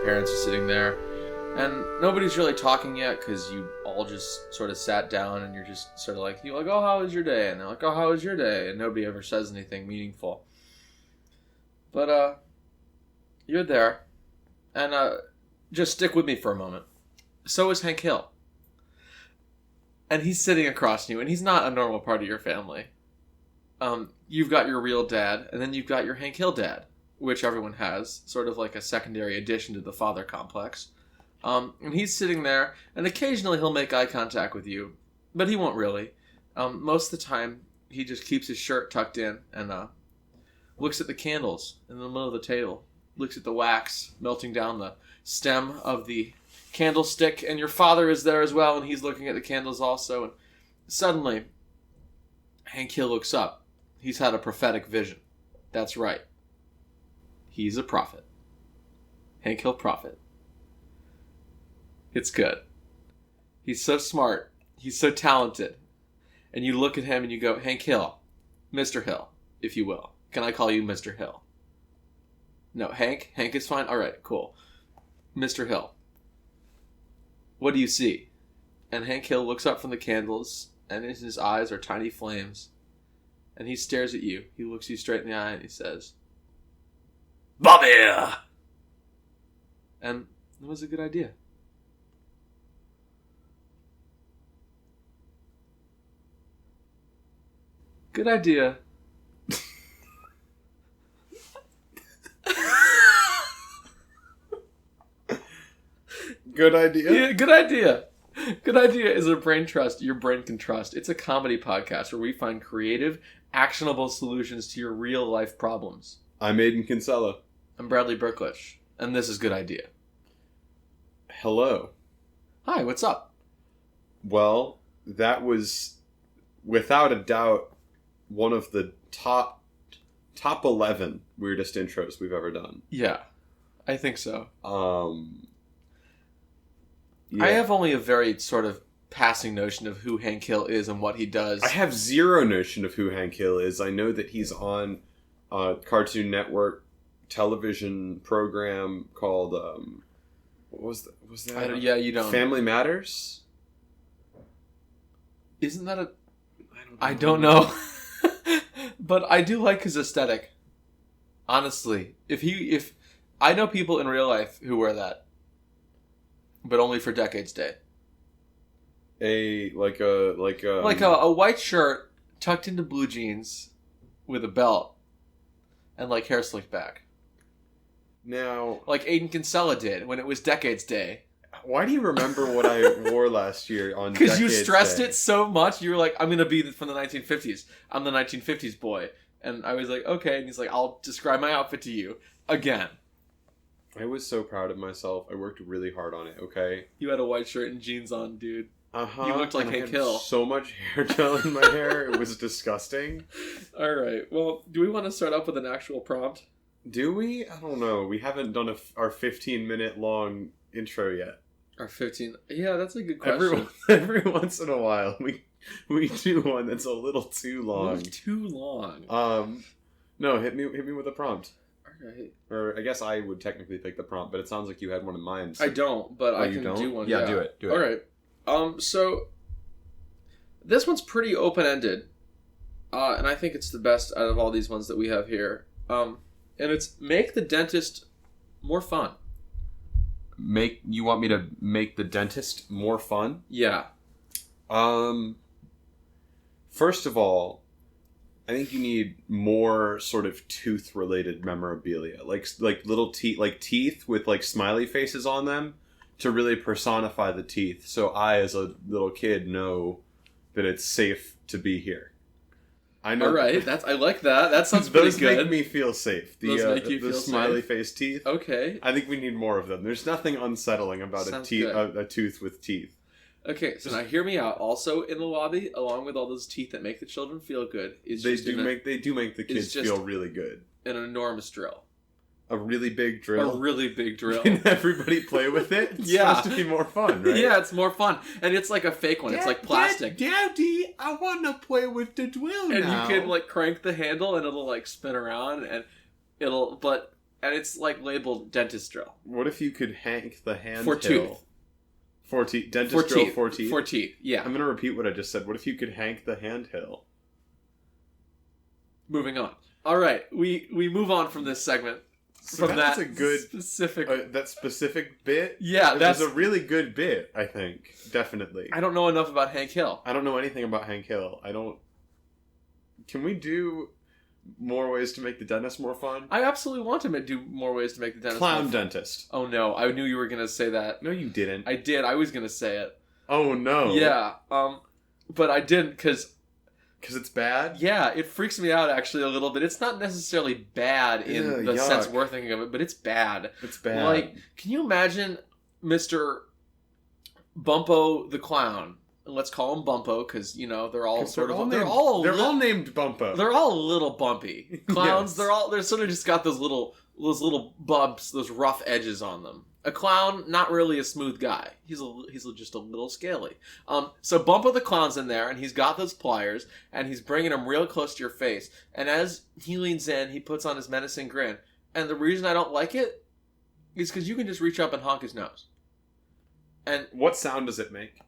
parents are sitting there. And nobody's really talking yet because you all just sort of sat down and you're just sort of like, oh, how was your day? And they're like, oh, how was your day? And nobody ever says anything meaningful. But, you're there. And, just stick with me for a moment. So is Hank Hill. And he's sitting across from you, and he's not a normal part of your family. You've got your real dad, and then you've got your Hank Hill dad, which everyone has, sort of like a secondary addition to the father complex. And he's sitting there, and occasionally he'll make eye contact with you, but he won't really. Most of the time, he just keeps his shirt tucked in and looks at the candles in the middle of the table, looks at the wax melting down the stem of the candlestick, and your father is there as well, and he's looking at the candles also, and suddenly, Hank Hill looks up. He's had a prophetic vision. That's right. He's a prophet. Hank Hill prophet. It's good. He's so smart. He's so talented. And you look at him and you go, Hank Hill. Mr. Hill, if you will. Can I call you Mr. Hill? No, Hank? Hank is fine? Alright, cool. Mr. Hill. What do you see? And Hank Hill looks up from the candles, and in his eyes are tiny flames. And he stares at you. He looks you straight in the eye and he says, Bobby! And it was a good idea. Good idea. Good idea? Yeah, good idea. Good idea is a brain trust your brain can trust. It's a comedy podcast where we find creative, actionable solutions to your real life problems. I'm Aiden Kinsella. I'm Bradley Berklich, and this is Good Idea. Hello. Hi, what's up? Well, that was, without a doubt, one of the top 11 weirdest intros we've ever done. Yeah, I think so. Yeah. I have only a very sort of passing notion of who Hank Hill is and what he does. I have zero notion of who Hank Hill is. I know that he's on a Cartoon Network television program called, what was that? You don't. Family Matters? Isn't that a... I don't know. But I do like his aesthetic. Honestly. If I know people in real life who wear that. But only for Decades Day. Like a white shirt tucked into blue jeans with a belt and like hair slicked back. Now, like Aiden Kinsella did when it was Decades Day. Why do you remember what I wore last year on Decades Day? Because you stressed it so much. You were like, I'm going to be from the 1950s. I'm the 1950s boy. And I was like, okay. And he's like, I'll describe my outfit to you again. I was so proud of myself. I worked really hard on it, okay? You had a white shirt and jeans on, dude. Uh-huh. You looked like Hank Hill. So much hair gel in my hair. It was disgusting. All right. Well, do we want to start off with an actual prompt? Do we? I don't know. We haven't done our 15-minute long intro yet. Our 15... Yeah, that's a good question. Every once in a while, we do one that's a little too long. A little too long. No, hit me with a prompt. Right. Or I guess I would technically pick the prompt, but it sounds like you had one in mind. So. I don't, but I can do one. Yeah, do it. All right. So this one's pretty open-ended, and I think it's the best out of all these ones that we have here. And it's make the dentist more fun. You want me to make the dentist more fun? Yeah. First of all, I think you need more sort of tooth-related memorabilia, like little teeth with like smiley faces on them, to really personify the teeth. So I, as a little kid, know that it's safe to be here. I know. All right, I like that. That sounds pretty good. Those make me feel safe. The smiley face teeth. Okay. I think we need more of them. There's nothing unsettling about a tooth with teeth. Okay, so now hear me out. Also in the lobby, along with all those teeth that make the children feel good, they do make the kids feel really good. An enormous drill. A really big drill. A really big drill. Can everybody play with it? It's supposed to be more fun, right? Yeah, it's more fun. And it's like a fake one. It's like plastic. Daddy, I want to play with the drill now. And you can like crank the handle and it'll like spin around and but and it's like labeled dentist drill. What if you could hank the hand For hill? tooth. For teeth. Dentist For drill teeth. for teeth? For teeth, yeah. I'm going to repeat what I just said. What if you could hank the hand hill? Moving on. All right, we move on from this segment. So from that's that a good specific... that specific bit? Yeah, that's a really good bit, I think. Definitely. I don't know enough about Hank Hill. I don't know anything about Hank Hill. Can we do more ways to make the dentist more fun? I absolutely want to do more ways to make the dentist Clown more fun. dentist. Oh no, I knew you were going to say that. No, you didn't. I did. I was going to say it. Oh no. Yeah, but I didn't because it's bad? Yeah, it freaks me out actually a little bit. It's not necessarily bad in the sense we're thinking of it, but it's bad. It's bad. Like, can you imagine Mr. Bumpo the Clown? Let's call him Bumpo because, you know, they're all named Bumpo. They're all a little bumpy. Clowns, Yes. they're sort of just got those little bumps, those rough edges on them. A clown, not really a smooth guy. He's just a little scaly. So Bumpo the Clown's in there, and he's got those pliers, and he's bringing them real close to your face. And as he leans in, he puts on his menacing grin. And the reason I don't like it is because you can just reach up and honk his nose. And what sound does it make?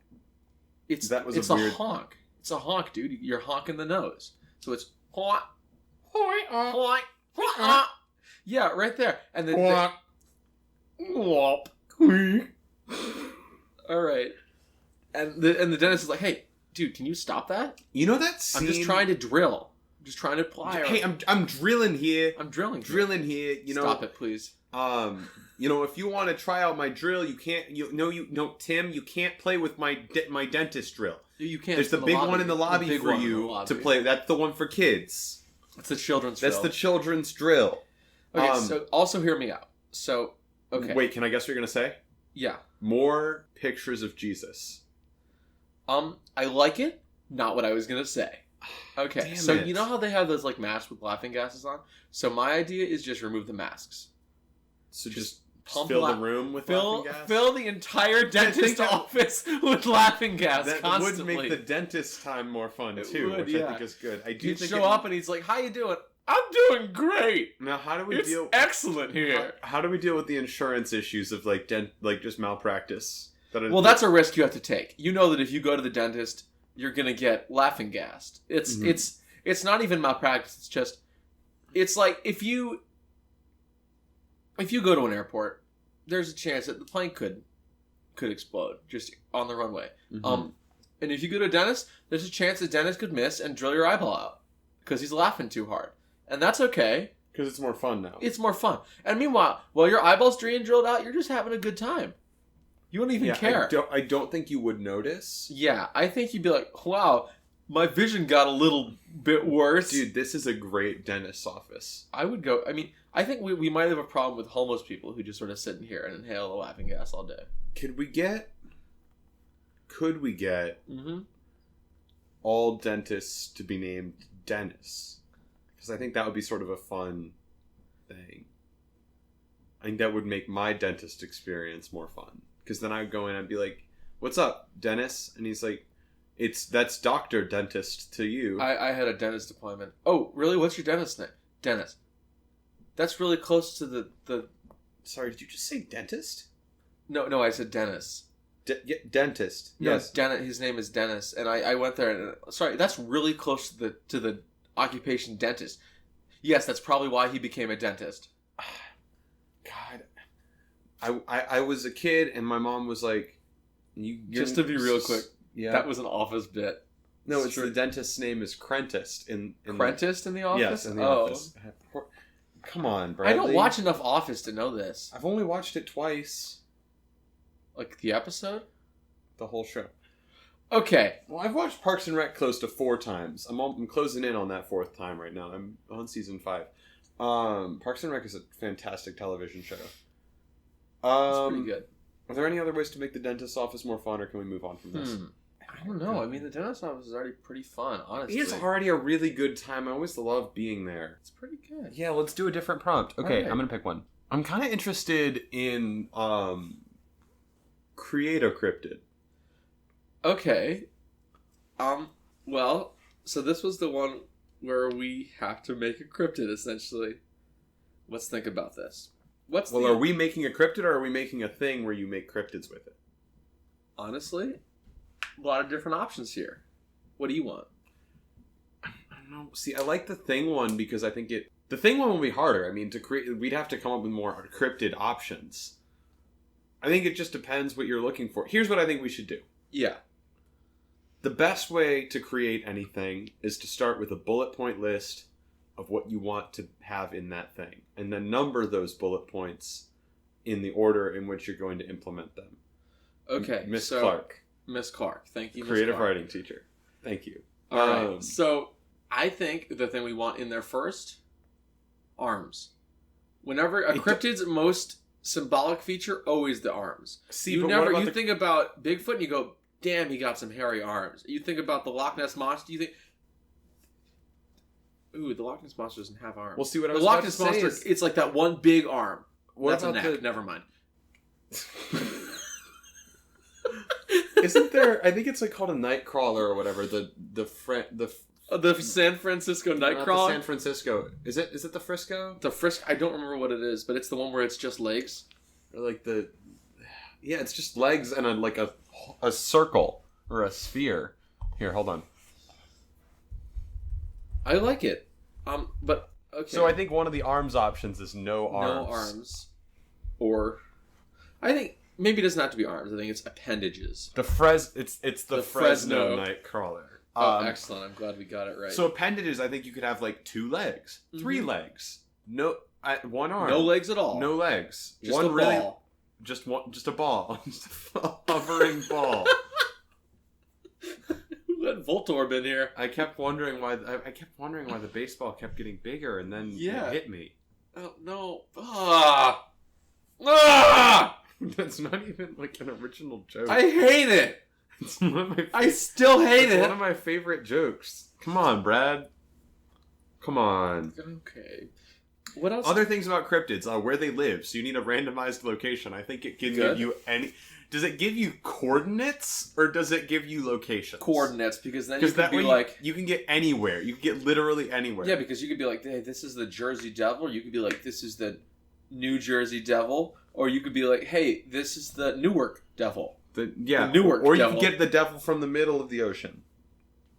It's a honk. It's a honk, dude. You're honking the nose. So it's honk, honk, honk. Yeah, right there. And then whop. All right. And the dentist is like, "Hey, dude, can you stop that? You know that scene? I'm just trying to drill. I'm just trying to plier. Hey, I'm drilling here. I'm drilling. Drilling here. You know. Stop it, please. You know, if you want to try out my drill, you can't. Tim, you can't play with my dentist drill. You can't. There's the big one in the lobby for you to play. That's the one for kids. That's the children's drill. That's the children's drill. Okay, so also hear me out. So, okay. Wait, can I guess what you're gonna say? Yeah. More pictures of Jesus. I like it. Not what I was gonna say. Okay, Damn so it. you know how they have those like masks with laughing gases on? So my idea is just remove the masks. So just pump fill the room with laughing gas? Fill the entire dentist office with laughing gas that constantly. would make the dentist time more fun It too, would, which I yeah. think is good. I do He'd think show up and he's like, "How you doing? I'm doing great. Now, how do we It's deal? excellent here." How do we deal with the insurance issues of like just malpractice? Well, that's a risk you have to take. You know that if you go to the dentist, you're gonna get laughing gassed. It's not even malpractice. It's like if you go to an airport, there's a chance that the plane could explode just on the runway. Mm-hmm. And if you go to a dentist, there's a chance the dentist could miss and drill your eyeball out because he's laughing too hard, and that's okay. Because it's more fun now. It's more fun. And meanwhile, while your eyeball's being drilled out, you're just having a good time. You wouldn't even care. I don't think you would notice. Yeah, I think you'd be like, "Wow, my vision got a little bit worse." Dude, this is a great dentist's office. I would go. I mean, I think we might have a problem with homeless people who just sort of sit in here and inhale the laughing gas all day. Could we get Mm-hmm. all dentists to be named Dennis? Because I think that would be sort of a fun thing. I think that would make my dentist experience more fun. Because then I would go in and be like, "What's up, Dennis?" And he's like, that's Dr. Dentist to you. I had a dentist appointment. Oh, really? What's your dentist name? Dennis. That's really close to the... Sorry, did you just say dentist? No, I said Dennis. Dentist. No, yes. His name is Dennis. And I went there and... Sorry, that's really close to the occupation dentist. Yes, that's probably why he became a dentist. God. I was a kid and my mom was like... Just to be real quick, yeah. that was an office bit. No, it's the dentist's name is Crentist in Crentist in the office? Yes, in the office. Come on, Bradley. I don't watch enough Office to know this. I've only watched it twice. Like the episode? The whole show. Okay. Well, I've watched Parks and Rec close to 4 times. I'm closing in on that 4th time right now. I'm on season 5. Parks and Rec is a fantastic television show. It's pretty good. Are there any other ways to make the dentist's office more fun, or can we move on from this? I don't know. I mean, the dentist's office is already pretty fun, honestly. It's already a really good time. I always love being there. It's pretty good. Yeah, let's do a different prompt. Okay, right. I'm going to pick one. I'm kind of interested in create a cryptid. Okay. Well, so this was the one where we have to make a cryptid, essentially. Let's think about this. Are we making a cryptid or are we making a thing where you make cryptids with it? Honestly, a lot of different options here. What do you want? I don't know. See, I like the thing one because I think the thing one will be harder. I mean, to create, we'd have to come up with more cryptid options. I think it just depends what you're looking for. Here's what I think we should do. Yeah. The best way to create anything is to start with a bullet point list of what you want to have in that thing, and then number those bullet points in the order in which you're going to implement them. Okay. Miss Clark. Miss Clark. Thank you, Miss Creative Clark. writing teacher. Thank you. All right. So I think the thing we want in there first, arms. Whenever a cryptid's most symbolic feature, always the arms. See, you but never what about you think about Bigfoot and you go, damn, he got some hairy arms. You think about the Loch Ness Monster, you think, ooh, the Loch Ness Monster doesn't have arms. Well, see, what I was the Loch about Ness to say Monster, is, it's like that one big arm. That's a about neck. Never mind. Isn't there? I think it's like called a nightcrawler or whatever. The San Francisco not Nightcrawler. the San Francisco. Is it the Frisco? The Frisk. I don't remember what it is, but it's the one where it's just legs. Or like it's just legs and a circle or a sphere. Here, hold on. I like it. But okay. So I think one of the arms options is no arms. No arms. Or I think maybe it doesn't have to be arms. I think it's appendages. It's the Fresno Fresno Nightcrawler. Oh, excellent. I'm glad we got it right. So appendages, I think you could have like 2 legs, 3 legs, one arm, no legs at all. no legs, Just one a really, ball. just a ball, just a hovering ball. Who let Voltorb in here? I kept wondering why the baseball kept getting bigger, and then it hit me. Oh no! Ah! That's not even like an original joke. I hate it. It's one of my. I still hate it. It's one of my favorite jokes. Come on, Brad. Come on. Okay. What else? Other things about cryptids: where they live. So you need a randomized location. I think it can give you any. Does it give you coordinates or does it give you locations? Coordinates, because then you can be like you can get anywhere. You can get literally anywhere. Yeah, because you could be like, hey, this is the Jersey Devil. You could be like, this is the New Jersey Devil, or you could be like, hey, this is the Newark Devil. The Newark or Devil. You can get the devil from the middle of the ocean.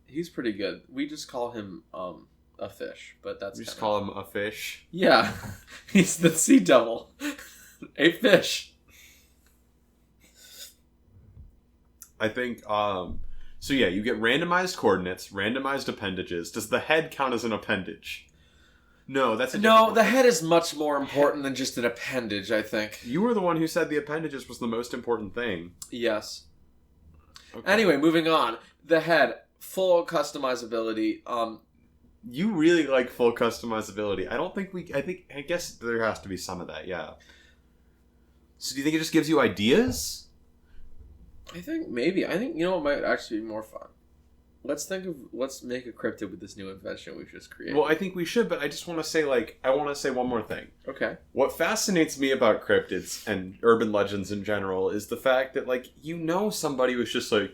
He's pretty good. We just call him a fish, but that's we just call him a fish. Yeah, he's the Sea Devil, a fish. I think, so yeah, you get randomized coordinates, randomized appendages. Does the head count as an appendage? No, that's a different one. The head is much more important than just an appendage, I think. You were the one who said the appendages was the most important thing. Yes. Okay. Anyway, moving on. The head, full customizability. You really like full customizability. I guess there has to be some of that, yeah. So do you think it just gives you ideas? I think maybe. I think, you know what might actually be more fun? Let's make a cryptid with this new invention we've just created. Well, I think we should, but I just want to say, one more thing. Okay. What fascinates me about cryptids and urban legends in general is the fact that, somebody was just like,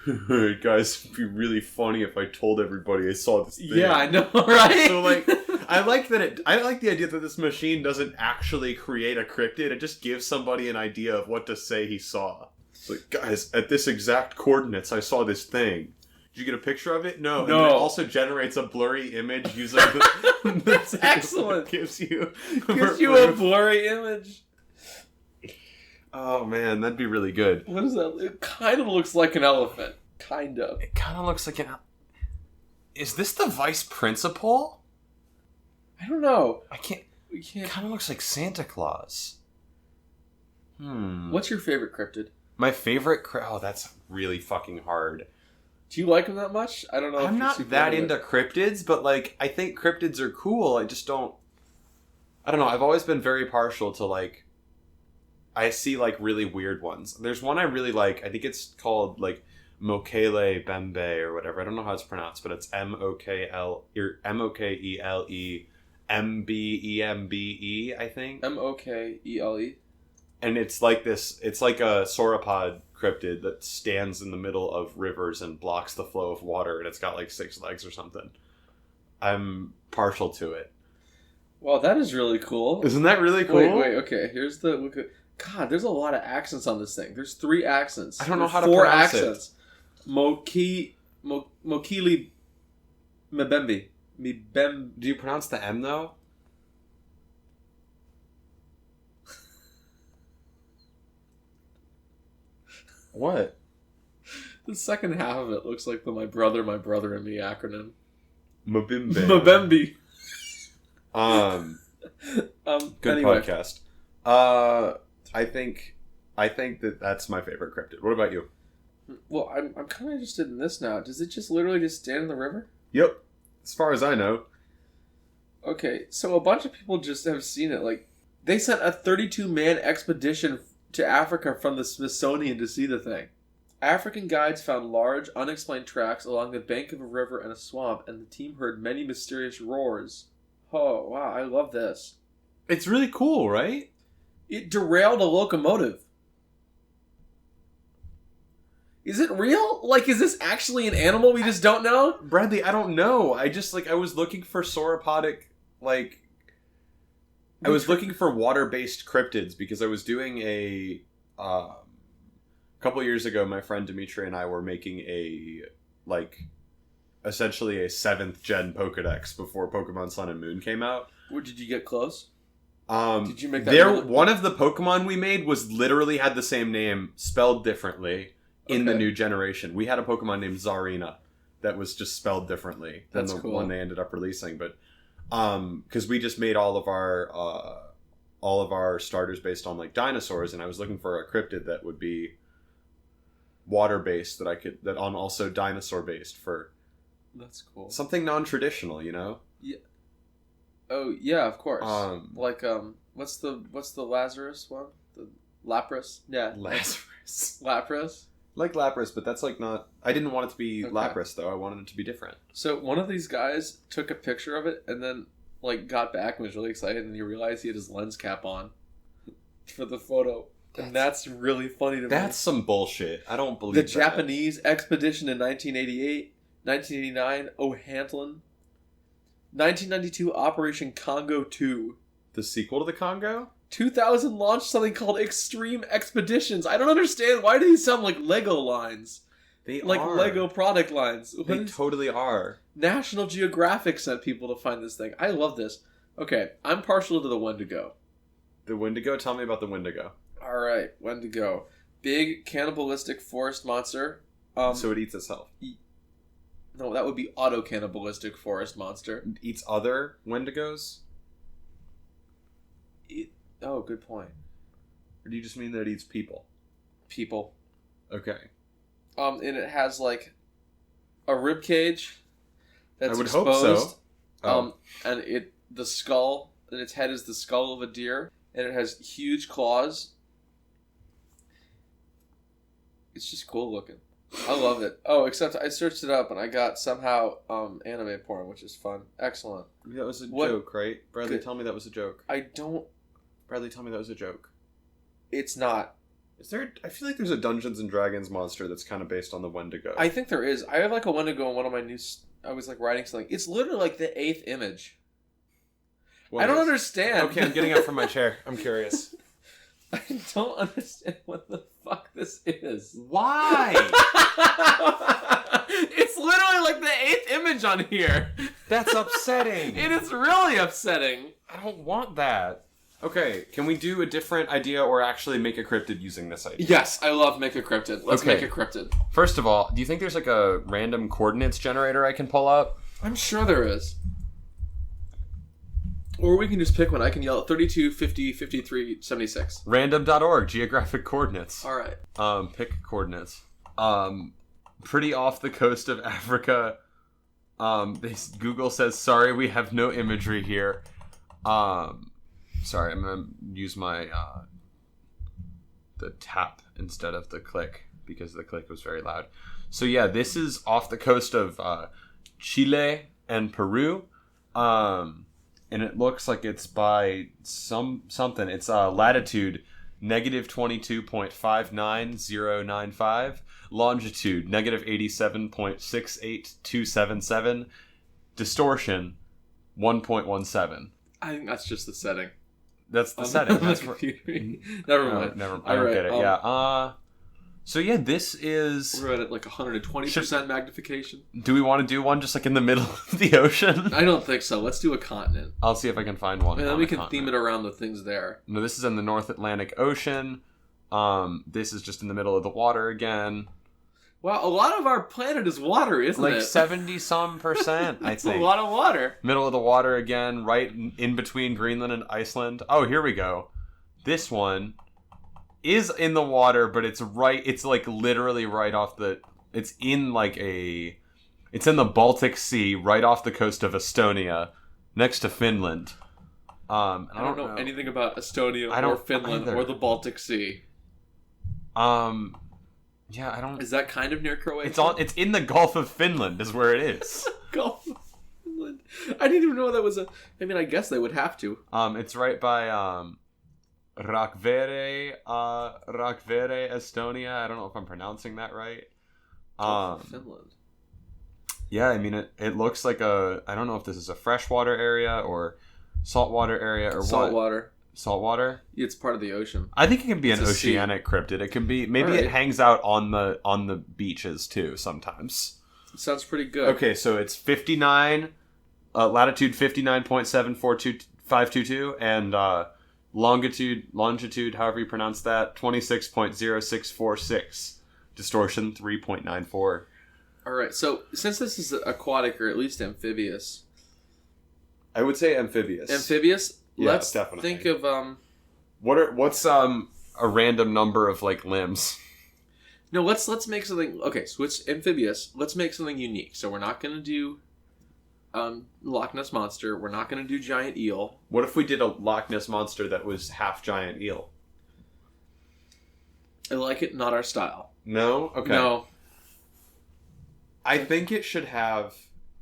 hey, guys, it'd be really funny if I told everybody I saw this thing. Yeah, I know, right? So, I like the idea that this machine doesn't actually create a cryptid. It just gives somebody an idea of what to say he saw. It's like, guys, at this exact coordinates, I saw this thing. Did you get a picture of it? No. And then it also generates a blurry image using That's excellent. Gives you a blurry image. Oh, man, that'd be really good. What is that? It kind of looks like an elephant. Kind of. It kind of looks like an... Is this the vice principal? I don't know. We can't... It kind of looks like Santa Claus. What's your favorite cryptid? My favorite... Oh, that's really fucking hard. Do you like them that much? I don't know. I'm not that into cryptids, but I think cryptids are cool. I just don't. I don't know. I've always been very partial to I see really weird ones. There's one I really like. I think it's called Mokele Bembe or whatever. I don't know how it's pronounced, but it's Mokele Mbembe. I think Mokele. And it's like this. It's like a sauropod cryptid that stands in the middle of rivers and blocks the flow of water, and it's got 6 legs or something. I'm partial to it. Wow, that is really cool. Isn't that really cool? Wait, okay. Here's the look at. God, there's a lot of accents on this thing. There's 3 accents. I don't know how to Four pronounce accents. Mokili Mbembe. Do you pronounce the M though? What? The second half of it looks like the my brother and me acronym. Mbembe. Mbembe. Good anyway. podcast. I think that's my favorite cryptid. What about you? Well, I'm kind of interested in this now. Does it just literally just stand in the river? Yep. As far as I know. Okay, so a bunch of people just have seen it. Like, they sent a 32-man expedition to Africa from the Smithsonian to see the thing. African guides found large, unexplained tracks along the bank of a river and a swamp, and the team heard many mysterious roars. Oh, wow, I love this. It's really cool, right? It derailed a locomotive. Is it real? Like, is this actually an animal we just don't know? Bradley, I don't know. I was looking for sauropodic, I was looking for water-based cryptids because I was doing a couple years ago, my friend Dimitri and I were making essentially a 7th gen Pokedex before Pokemon Sun and Moon came out. Did you get close? Did you make that? One of the Pokemon we made was literally had the same name spelled differently in the new generation. We had a Pokemon named Zarina that was just spelled differently than the one they ended up releasing, but because we just made all of our starters based on like dinosaurs, and I was looking for a cryptid that would be water based that on also dinosaur based for. That's cool. Something non-traditional, you know? Yeah. Oh yeah, of course. What's the Lazarus one? The Lapras? Yeah. Lazarus. Lapras? Like Lapras, but that's like not... I didn't want it to be Lapras, though. I wanted it to be different. So one of these guys took a picture of it and then like got back and was really excited, and he realized he had his lens cap on for the photo. And that's really funny to me. That's some bullshit. I don't believe that. The Japanese expedition in 1988, 1989, O'Hanlon. 1992, Operation Congo 2. The sequel to the Congo? 2000 launched something called Extreme Expeditions. I don't understand. Why do these sound like Lego lines? They like are. Lego product lines. They totally are. National Geographic sent people to find this thing. I love this. Okay, I'm partial to the Wendigo. The Wendigo? Tell me about the Wendigo. Alright, Wendigo. Big, cannibalistic forest monster. So it eats itself. No, that would be auto-cannibalistic forest monster. It eats other Wendigos? Oh, good point. Or do you just mean that it eats people? People. Okay. And it has, like, a rib cage that's I would exposed. hope so. And the skull, and its head is the skull of a deer, and it has huge claws. It's just cool looking. I love it. Oh, except I searched it up and I got somehow anime porn, which is fun. Excellent. That was a joke, right? Bradley, tell me that was a joke. Bradley, tell me that was a joke. It's not. Is there... I feel like there's a Dungeons and Dragons monster that's kind of based on the Wendigo. I think there is. I have like a Wendigo in one of my new... I was like writing something. It's literally like the 8th image. I don't understand. Okay, I'm getting up from my chair. I'm curious. I don't understand what the fuck this is. Why? It's literally like the 8th image on here. That's upsetting. It is really upsetting. I don't want that. Okay, can we do a different idea or actually make a cryptid using this idea? Yes, I love make a cryptid. Let's make a cryptid. First of all, do you think there's like a random coordinates generator I can pull up? I'm sure there is. Or we can just pick one. I can yell at 32, 50, 53, 76. Random.org, geographic coordinates. All right. Pick coordinates. Pretty off the coast of Africa. Google says, sorry, we have no imagery here. Sorry, I'm going to use my, the tap instead of the click because the click was very loud. So yeah, this is off the coast of, Chile and Peru. And it looks like it's by something. It's latitude negative 22.59095, longitude negative 87.68277, distortion 1.17. I think that's just the setting. That's the setting. That's never mind. I don't get it. Yeah. So yeah, this is... We're at like 120% magnification. Do we want to do one just like in the middle of the ocean? I don't think so. Let's do a continent. I'll see if I can find one. And then we can theme it around the things there. No, this is in the North Atlantic Ocean. This is just in the middle of the water again. Wow, a lot of our planet is water, isn't it? Like 70-some%, I think. A lot of water. Middle of the water again, right in between Greenland and Iceland. Oh, here we go. This one is in the water, but it's like literally right off it's in the Baltic Sea, right off the coast of Estonia, next to Finland. I don't know anything about Estonia or Finland or the Baltic Sea. Yeah, I don't... Is that kind of near Croatia? It's in the Gulf of Finland is where it is. Gulf of Finland. I didn't even know that was I guess they would have to. It's right by, Rakvere, Estonia. I don't know if I'm pronouncing that right. Gulf of Finland. Yeah, I mean, it looks like I don't know if this is a freshwater area or saltwater area or Saltwater. Saltwater? It's part of the ocean. I think it can be an oceanic cryptid. It can be it hangs out on the beaches too sometimes. Sounds pretty good. Okay, so it's 59 latitude 59.742522 and longitude however you pronounce that 26.0646. Distortion 3.94. All right. So since this is aquatic or at least amphibious, I would say amphibious. Amphibious. Yeah, let's definitely. think of what's a random number of like limbs? No, let's make something. Okay, so it's amphibious. Let's make something unique. So we're not going to do Loch Ness Monster. We're not going to do giant eel. What if we did a Loch Ness Monster that was half giant eel? I like it. Not our style. No? Okay. No. I think it should have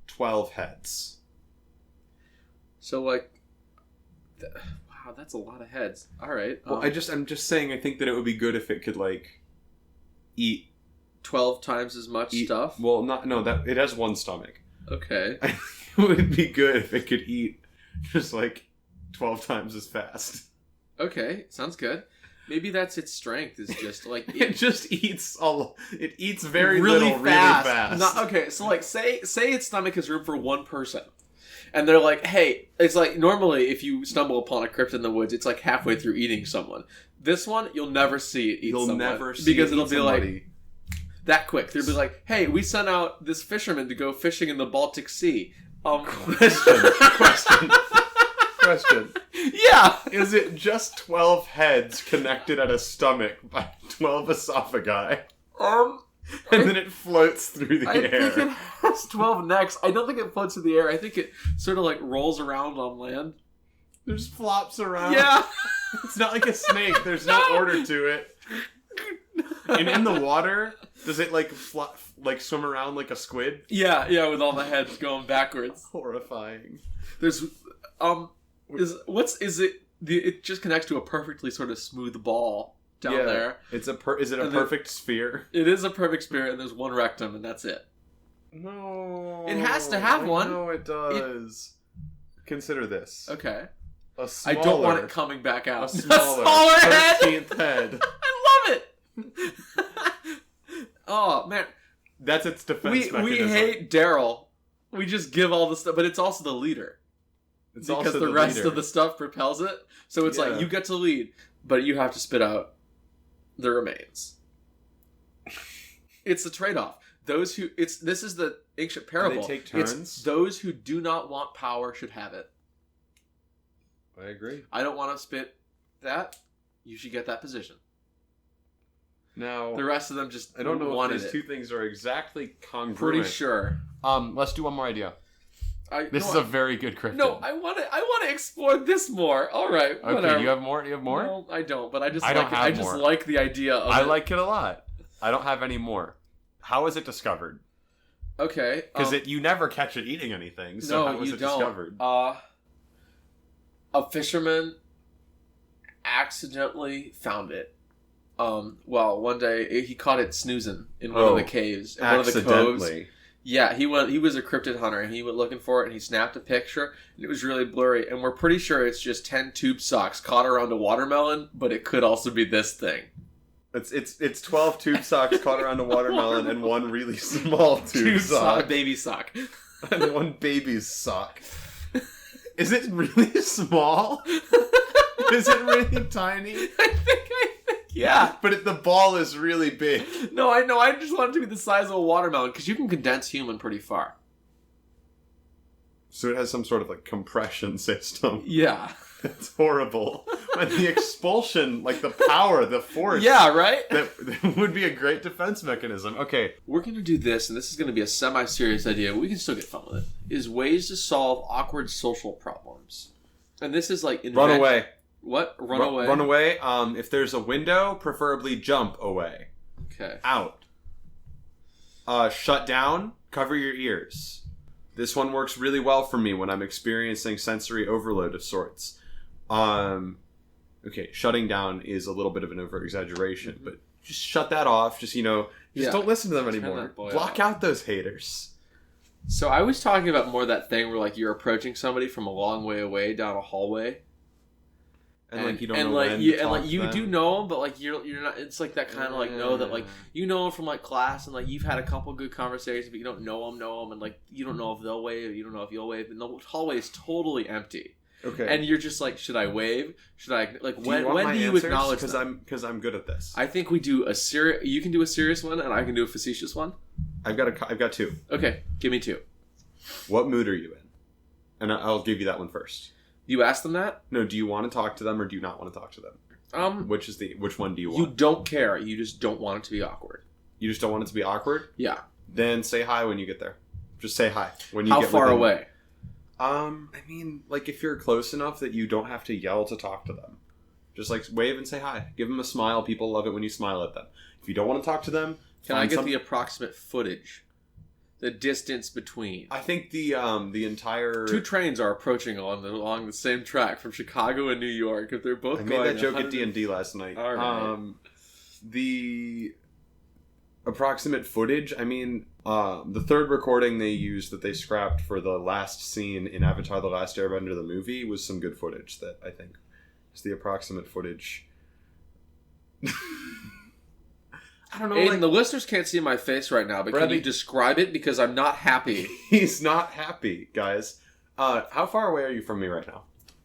12 heads. So like. Wow, that's a lot of heads. All right. Well, I'm just saying. I think that it would be good if it could like eat 12 times as much stuff. Well, that it has one stomach. Okay. I think it would be good if it could eat just like 12 times as fast. Okay, sounds good. Maybe that's its strength. Is just like it just eats It eats very really little, fast. really fast. Okay, so like say its stomach has room for one person. And they're like, hey, it's like normally if you stumble upon a cryptid in the woods, it's like halfway through eating someone. This one, you'll never see it eat someone. You'll never see because it'll be like that quick. They'll be like, hey, we sent out this fisherman to go fishing in the Baltic Sea. Question. Yeah. Is it just 12 heads connected at a stomach by 12 esophagi? And then it floats through the air. I think it has 12 necks. I don't think it floats through the air. I think it sort of like rolls around on land. It just flops around. Yeah. It's not like a snake. There's no order to it. And in the water, does it like swim around like a squid? Yeah, with all the heads going backwards. Horrifying. There's it just connects to a perfectly sort of smooth ball. Down there. Is it a perfect sphere? It is a perfect sphere, and there's one rectum, and that's it. No. It has to have one. No, it does. Consider this. Okay. A smaller, I don't want it coming back out. A smaller 13th head. I love it! Oh, man. That's its defense mechanism. We hate Daryl. We just give all the stuff, but it's also the leader. It's because also the rest of the stuff propels it. So it's like, you get to lead, but you have to spit out the remains. It's a trade-off. This is the ancient parable. Do they take turns? It's those who do not want power should have it. I agree. I don't want to spit that. You should get that position. Now the rest of them just I don't know if these two things are exactly congruent. Pretty sure. Let's do one more idea. This is a very good cryptid. No, I want to explore this more. All right, whatever. Okay, you have more? No, I don't. But I just more. like the idea of I like it a lot. I don't have any more. How is it discovered? Okay, because you never catch it eating anything. So how was it discovered? A fisherman accidentally found it. Well, one day he caught it snoozing in one of the caves, in one of the coves. Yeah, he was a cryptid hunter, and he went looking for it, and he snapped a picture, and it was really blurry, and we're pretty sure it's just 10 tube socks caught around a watermelon, but it could also be this thing. It's 12 tube socks caught around a watermelon and one really small tube sock. Baby sock. And one baby's sock. Is it really small? Is it really tiny? I think, yeah. But the ball is really big. No, I know. I just want it to be the size of a watermelon, because you can condense human pretty far. So it has some sort of like compression system. Yeah. It's horrible. And the expulsion, like the power, the force. Yeah, right? That would be a great defense mechanism. Okay. We're going to do this, and this is going to be a semi-serious idea, but we can still get fun with it, is ways to solve awkward social problems. And this is like... Run away. What? Run away? Run away. If there's a window, preferably jump away. Okay. Out. Shut down. Cover your ears. This one works really well for me when I'm experiencing sensory overload of sorts. Okay, shutting down is a little bit of an over-exaggeration, but just shut that off. Just, don't listen to them anymore. Block out those haters. So I was talking about more that thing where, like, you're approaching somebody from a long way away down a hallway. And like, you don't know when to talk to you them. do know them, but, like, you're not... It's, like, that kind of, like, know that, like, you know them from, like, class, and, like, you've had a couple good conversations, but you don't know them, and, like, you don't know if they'll wave, you don't know if you'll wave, and the hallway is totally empty. Okay. And you're just like, should I wave? Should I, like, when do you answers? acknowledge them? Because I'm good at this. I think we do a serious... You can do a serious one, and I can do a facetious one. I've got two. Okay, give me two. What mood are you in? And I'll give you that one first. You ask them that? No, do you want to talk to them or do you not want to talk to them? Which one do you want? You don't care. You just don't want it to be awkward. You just don't want it to be awkward? Yeah. Then say hi when you get there. Just say hi when you How get far within... away? I mean, like, if you're close enough that you don't have to yell to talk to them. Just, like, wave and say hi. Give them a smile. People love it when you smile at them. If you don't want to talk to them... Can I get the approximate footage? The distance between? I think the entire... Two trains are approaching along the same track from Chicago and New York. If they're both going... I made that joke at D&D last night. All right. The approximate footage, I mean... the third recording they used that they scrapped for the last scene in Avatar: The Last Airbender, the movie, was some good footage that I think is the approximate footage. I don't know. Aiden, the listeners can't see my face right now, but can you describe it? Because I'm not happy. He's not happy, guys. How far away are you from me right now?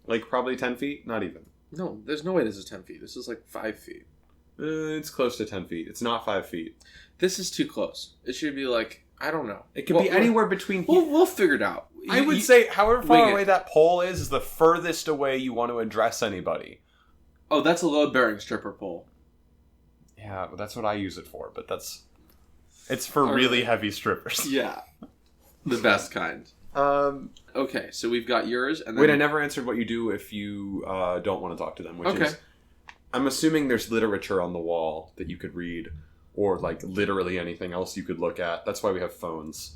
Like, probably 10 feet? Not even. No, there's no way this is 10 feet. This is like 5 feet. It's close to 10 feet. It's not 5 feet. This is too close. It should be like, I don't know. It could be anywhere between... We'll figure it out. I would say however far away that pole is the furthest away you want to address anybody. Oh, that's a load-bearing stripper pole. Yeah, well, that's what I use it for, but it's for really heavy strippers. Yeah. The best kind. Okay, so we've got yours, and then... Wait, I never answered what you do if you don't want to talk to them, which is... I'm assuming there's literature on the wall that you could read, or, like, literally anything else you could look at. That's why we have phones.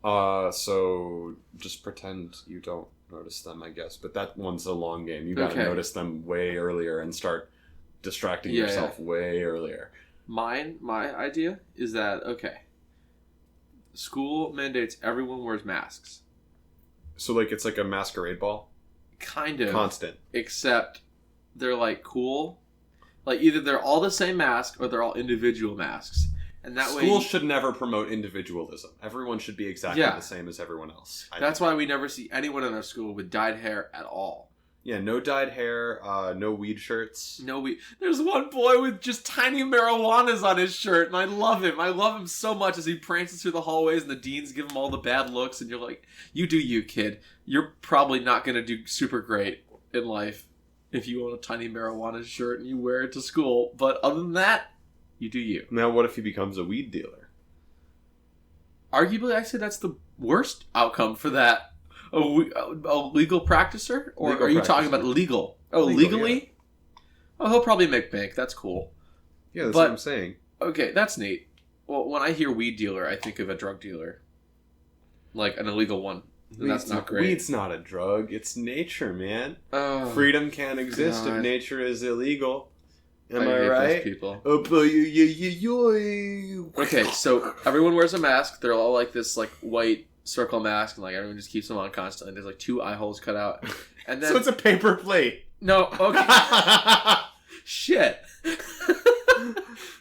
So just pretend you don't notice them, I guess. But that one's a long game. You gotta notice them way earlier and start distracting yourself way earlier. My idea is that, school mandates everyone wears masks. So, like, it's like a masquerade ball? Kind of. Constant. Except they're, like, cool. Like, either they're all the same mask or they're all individual masks. And that way... Schools should never promote individualism. Everyone should be exactly the same as everyone else. That's why we never see anyone in our school with dyed hair at all. Yeah, no dyed hair, no weed shirts. No weed. There's one boy with just tiny marijuanas on his shirt, and I love him. I love him so much as he prances through the hallways, and the deans give him all the bad looks, and you're like, you do you, kid. You're probably not going to do super great in life if you own a tiny marijuana shirt and you wear it to school. But other than that, you do you. Now, what if he becomes a weed dealer? Arguably, I'd say that's the worst outcome for that. A legal practicer? Or legal are you talking about legal? Oh, legally? Yeah. Oh, he'll probably make bank. That's cool. Yeah, that's what I'm saying. Okay, that's neat. Well, when I hear weed dealer, I think of a drug dealer. Like an illegal one. And that's not great. Weed's not a drug. It's nature, man. Freedom can't exist if nature is illegal. Am I I hate right? those people. Okay, so everyone wears a mask. They're all like this like white circle mask, and like everyone just keeps them on constantly. There's like 2 eye holes cut out, and then so it's a paper plate. no, okay, shit.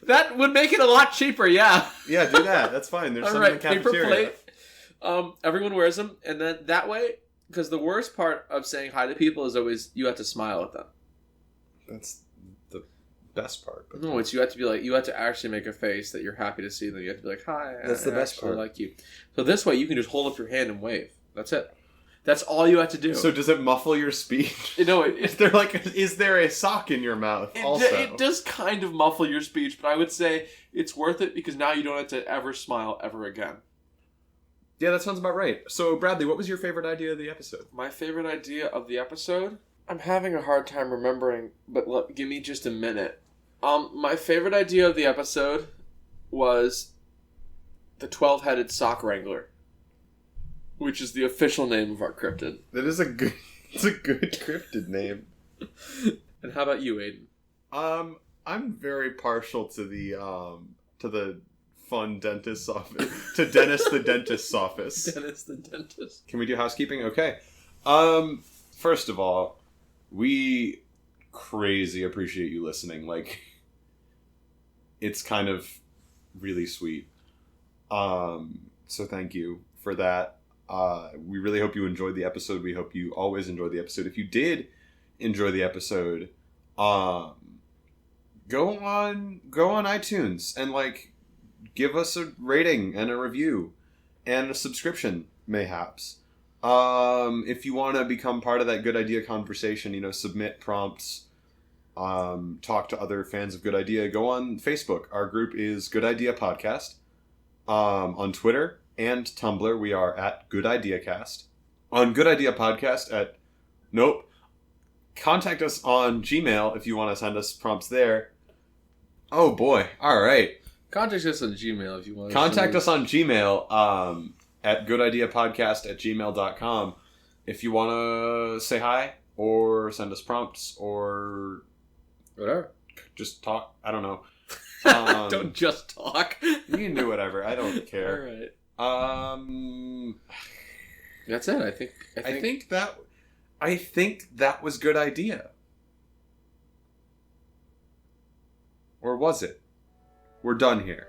That would make it a lot cheaper. Yeah. Yeah, do that. That's fine. There's All some right, in the cafeteria. paper plate. Everyone wears them, and then that way, because the worst part of saying hi to people is always you have to smile at them. That's the best part. But No, it's you have to be like you have to actually make a face that you're happy to see them. You have to be like, "Hi." That's the best part. Like you. So this way, you can just hold up your hand and wave. That's it. That's all you have to do. So does it muffle your speech? No, Is there a sock in your mouth? Also, it does kind of muffle your speech, but I would say it's worth it because now you don't have to ever smile ever again. Yeah, that sounds about right. So Bradley, what was your favorite idea of the episode? My favorite idea of the episode? I'm having a hard time remembering, but give me just a minute. My favorite idea of the episode was the 12-headed sock wrangler, which is the official name of our cryptid. That is it's a good cryptid name. And how about you, Aiden? I'm very partial to the fun dentist's office. To Dennis the dentist's office. Dennis the dentist. Can we do housekeeping? Okay. First of all, we crazy appreciate you listening. Like, it's kind of really sweet. So thank you for that. We really hope you enjoyed the episode. We hope you always enjoy the episode. If you did enjoy the episode, go on iTunes and like give us a rating and a review and a subscription, mayhaps. If you want to become part of that Good Idea conversation, submit prompts, talk to other fans of Good Idea, go on Facebook. Our group is Good Idea Podcast. On Twitter and Tumblr, we are at Good Idea Cast. On Good Idea Podcast contact us on Gmail if you want to send us prompts there. Oh boy. All right. Contact us on Gmail if you want. Contact us on Gmail at goodideapodcast@gmail.com if you want to say hi or send us prompts or whatever. Just talk. I don't know. Don't just talk. You can do whatever. I don't care. All right. That's it. I think that was Good Idea. Or was it? We're done here.